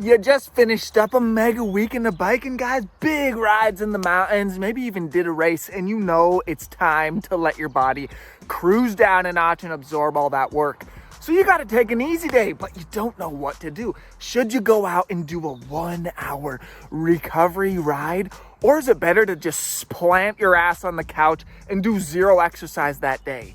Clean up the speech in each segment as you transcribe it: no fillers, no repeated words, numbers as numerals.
You just finished up a mega weekend of biking, guys. Big rides in the mountains, maybe even did a race, and you know it's time to let your body cruise down a notch and absorb all that work. So you gotta take an easy day, but you don't know what to do. Should you go out and do a 1 hour recovery ride? Or is it better to just plant your ass on the couch and do zero exercise that day?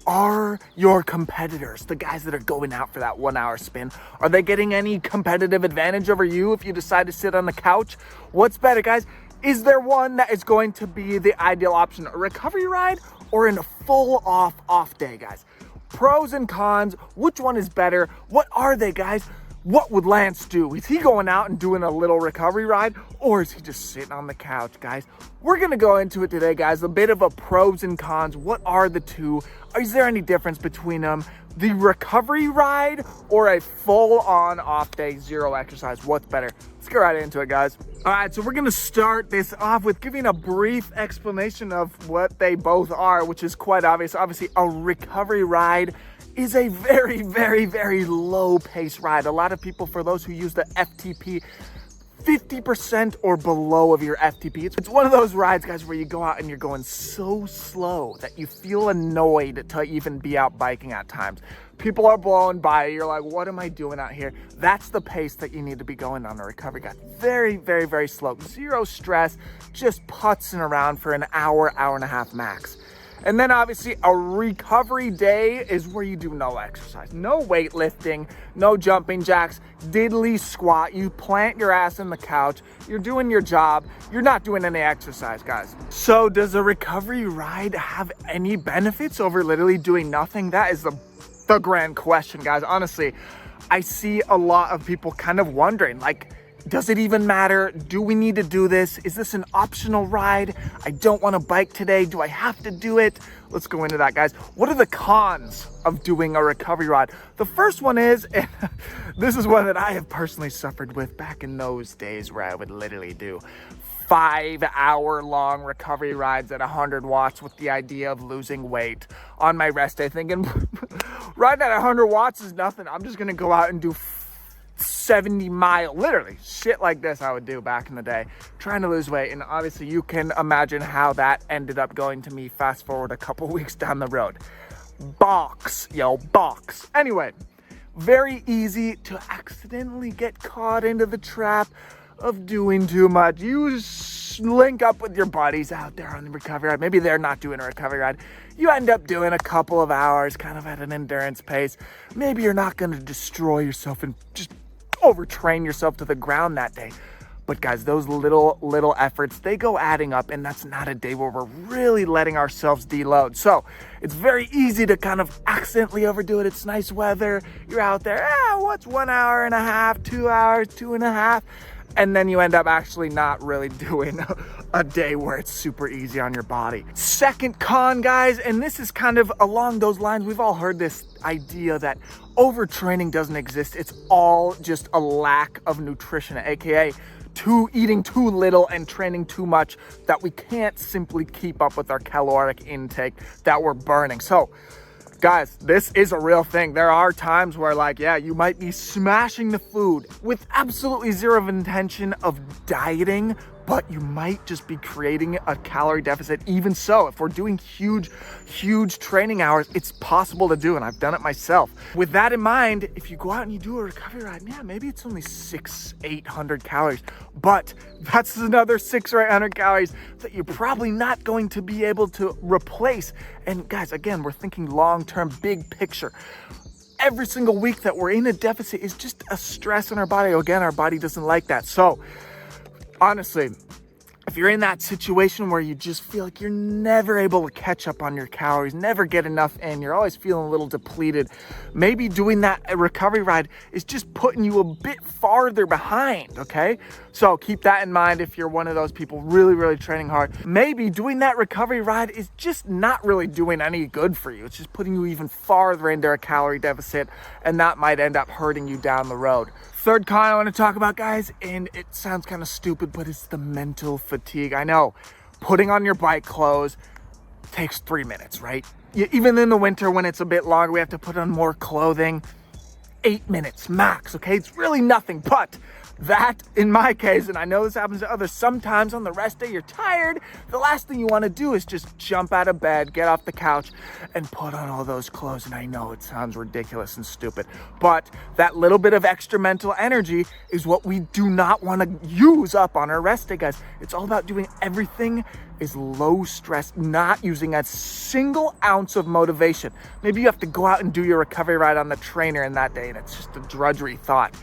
Are your competitors, the guys that are going out for that 1 hour spin, are they getting any competitive advantage over you if you decide to sit on the couch? What's better, guys? Is there one that is going to be the ideal option, a recovery ride or in a full off day, guys? Pros and cons, which one is better? What are they, guys? What would Lance do? Is he going out and doing a little recovery ride, or is he just sitting on the couch, guys? We're gonna go into it today, guys. A bit of a pros and cons. What are the two? Is there any difference between them? The recovery ride or a full-on off day, zero exercise? What's better? Let's get right into it, guys. All right, so we're gonna start this off with giving a brief explanation of what they both are, which is quite obvious. Obviously, a recovery ride is a very, very, very low pace ride. A lot of people, for those who use the FTP, 50% or below of your FTP. It's one of those rides, guys, where you go out and you're going so slow that you feel annoyed to even be out biking at times. People are blowing by. You're like, what am I doing out here? That's the pace that you need to be going on a recovery guide. Very, very, very slow. Zero stress, just putzing around for an hour, hour and a half max. And then obviously a recovery day is where you do no exercise, no weightlifting, no jumping jacks, diddly squat. You plant your ass in the couch, you're doing your job, you're not doing any exercise, guys. So does a recovery ride have any benefits over literally doing nothing? That is the grand question, guys. Honestly, I see a lot of people kind of wondering, like, does it even matter? Do we need to do this? Is this an optional ride? I don't want to bike today. Do I have to do it? Let's go into that, guys. What are the cons of doing a recovery ride? The first one is, and this is one that I have personally suffered with back in those days where I would literally do 5-hour-long recovery rides at 100 watts with the idea of losing weight on my rest day, thinking riding at 100 watts is nothing. I'm just going to go out and do 70-mile, literally shit like this I would do back in the day, trying to lose weight. And obviously you can imagine how that ended up going to me fast forward a couple weeks down the road. Box. Anyway, very easy to accidentally get caught into the trap of doing too much. You link up with your buddies out there on the recovery ride. Maybe they're not doing a recovery ride. You end up doing a couple of hours kind of at an endurance pace. Maybe you're not going to destroy yourself and just overtrain yourself to the ground that day. But guys, those little efforts, they go adding up, and that's not a day where we're really letting ourselves deload. So it's very easy to kind of accidentally overdo it. It's nice weather. You're out there, what's 1 hour and a half, 2 hours, 2.5? And then you end up actually not really doing a day where it's super easy on your body. Second con, guys, and this is kind of along those lines. We've all heard this idea that overtraining doesn't exist. It's all just a lack of nutrition, aka eating too little and training too much, that we can't simply keep up with our caloric intake that we're burning. So guys, this is a real thing. There are times where, like, you might be smashing the food with absolutely zero intention of dieting, but you might just be creating a calorie deficit. Even so, if we're doing huge training hours, it's possible to do, and I've done it myself. With that in mind, if you go out and you do a recovery ride, maybe it's only 600-800 calories, but that's another 600 or 800 calories that you're probably not going to be able to replace. And guys, again, we're thinking long-term, big picture. Every single week that we're in a deficit is just a stress on our body. Again, our body doesn't like that. So honestly, if you're in that situation where you just feel like you're never able to catch up on your calories, never get enough in, you're always feeling a little depleted, maybe doing that recovery ride is just putting you a bit farther behind, okay? So keep that in mind if you're one of those people really training hard. Maybe doing that recovery ride is just not really doing any good for you. It's just putting you even farther into a calorie deficit, and that might end up hurting you down the road. Third con I want to talk about, guys, and it sounds kind of stupid, but it's the mental fatigue. I know, putting on your bike clothes takes 3 minutes, right? Even in the winter when it's a bit longer, we have to put on more clothing. 8 minutes max, okay? It's really nothing, but That, in my case, and I know this happens to others, sometimes on the rest day you're tired, the last thing you want to do is just jump out of bed, get off the couch, and put on all those clothes. And I know it sounds ridiculous and stupid, but that little bit of extra mental energy is what we do not want to use up on our rest day, guys. It's all about doing everything is low stress, not using a single ounce of motivation. Maybe you have to go out and do your recovery ride on the trainer in that day, and it's just a drudgery thought.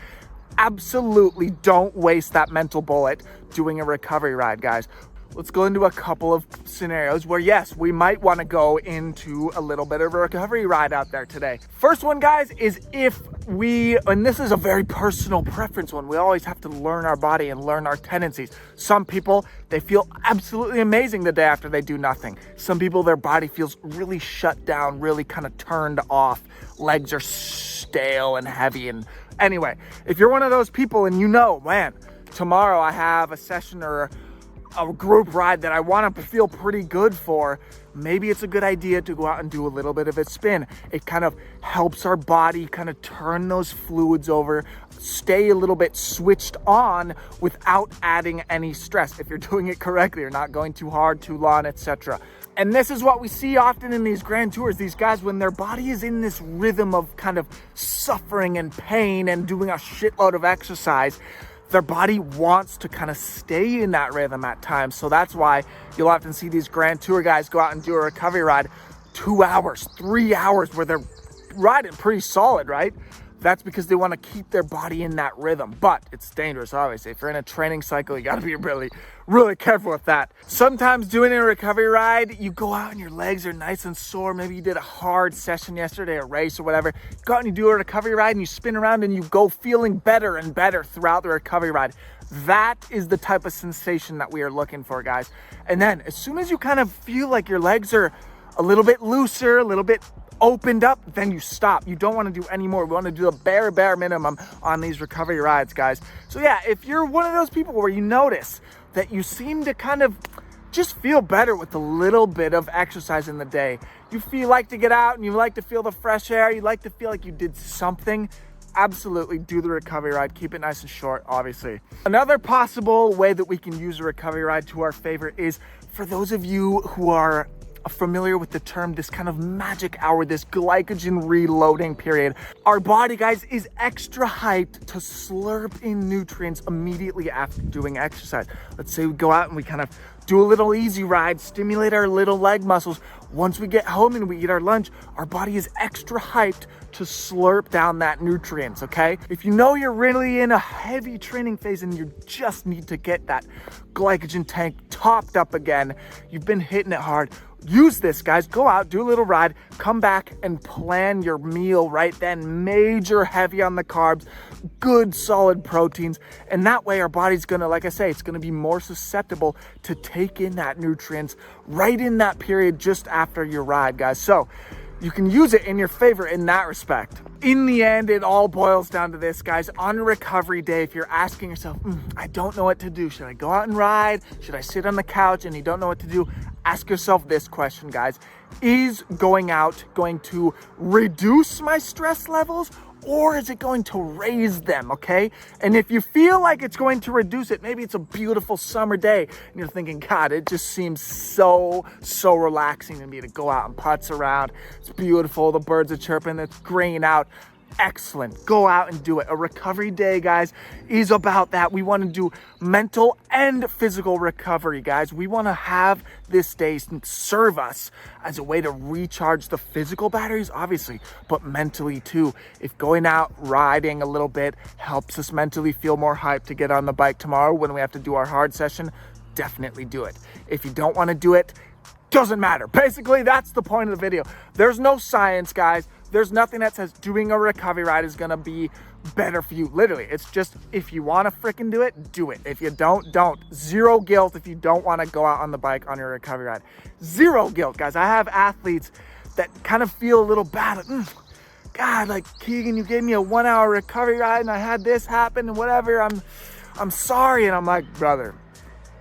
Absolutely don't waste that mental bullet doing a recovery ride, guys. Let's go into a couple of scenarios where, yes, we might want to go into a little bit of a recovery ride out there today. First one, guys, is if we, and this is a very personal preference one, we always have to learn our body and learn our tendencies. Some people, they feel absolutely amazing the day after they do nothing. Some people, their body feels really shut down, really kind of turned off. Legs are stale and heavy. And anyway, if you're one of those people and you know, man, tomorrow I have a session or a group ride that I want to feel pretty good for, maybe it's a good idea to go out and do a little bit of a spin. It kind of helps our body kind of turn those fluids over, stay a little bit switched on without adding any stress. If you're doing it correctly, you're not going too hard, too long, etc. And this is what we see often in these grand tours. These guys, when their body is in this rhythm of kind of suffering and pain and doing a shitload of exercise, their body wants to kind of stay in that rhythm at times. So that's why you'll often see these grand tour guys go out and do a recovery ride 2 hours, 3 hours, where they're riding pretty solid, right? That's because they want to keep their body in that rhythm. But it's dangerous, obviously. If you're in a training cycle, you got to be really, really careful with that. Sometimes doing a recovery ride, you go out and your legs are nice and sore. Maybe you did a hard session yesterday, a race or whatever. You go out and you do a recovery ride and you spin around and you go feeling better and better throughout the recovery ride. That is the type of sensation that we are looking for, guys. And then as soon as you kind of feel like your legs are a little bit looser, a little bit opened up, then you stop. You don't want to do any more. We want to do the bare minimum on these recovery rides, guys. So yeah, if you're one of those people where you notice that you seem to kind of just feel better with a little bit of exercise in the day, you like to get out and you like to feel the fresh air, you like to feel like you did something, absolutely do the recovery ride. Keep it nice and short, obviously. Another possible way that we can use a recovery ride to our favor is for those of you who are familiar with the term, this kind of magic hour, this glycogen reloading period. Our body, guys, is extra hyped to slurp in nutrients immediately after doing exercise. Let's say we go out and we kind of do a little easy ride, stimulate our little leg muscles. Once we get home and we eat our lunch, our body is extra hyped to slurp down that nutrients, okay? If you know you're really in a heavy training phase and you just need to get that glycogen tank topped up again, you've been hitting it hard, use this, guys. Go out, do a little ride, come back and plan your meal right then. Major heavy on the carbs, good solid proteins. And that way our body's gonna, like I say, it's gonna be more susceptible to take in that nutrients right in that period just after your ride, guys. So you can use it in your favor in that respect. In the end, it all boils down to this, guys. On a recovery day, if you're asking yourself, I don't know what to do. Should I go out and ride? Should I sit on the couch? And you don't know what to do, ask yourself this question, guys. Is going out going to reduce my stress levels, or is it going to raise them, okay? And if you feel like it's going to reduce it, maybe it's a beautiful summer day and you're thinking, God, it just seems so relaxing to me to go out and putz around. It's beautiful, the birds are chirping, it's graying out. Excellent. Go out and do it. A recovery day, guys, is about that. We want to do mental and physical recovery, guys. We want to have this day serve us as a way to recharge the physical batteries, obviously, but mentally too. If going out riding a little bit helps us mentally feel more hyped to get on the bike tomorrow when we have to do our hard session, definitely do it. If you don't want to do it, doesn't matter. Basically, that's the point of the video. There's no science, guys. There's nothing that says doing a recovery ride is gonna be better for you. Literally, it's just if you wanna freaking do it, do it. If you don't. Zero guilt if you don't wanna go out on the bike on your recovery ride. Zero guilt, guys. I have athletes that kind of feel a little bad. God, like, Keegan, you gave me a 1 hour recovery ride and I had this happen and whatever. I'm sorry. And I'm like, brother,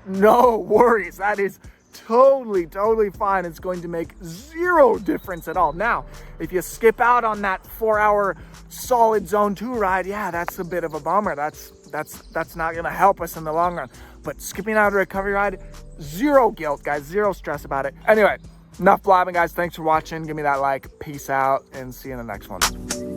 no worries. That is totally fine. It's going to make zero difference at all. Now, if you skip out on that 4 hour solid zone 2 ride, yeah, that's a bit of a bummer. That's that's not gonna help us in the long run. But skipping out a recovery ride, zero guilt, guys, zero stress about it. Anyway, enough blabbing, guys. Thanks for watching. Give me that like, peace out, and see you in the next one.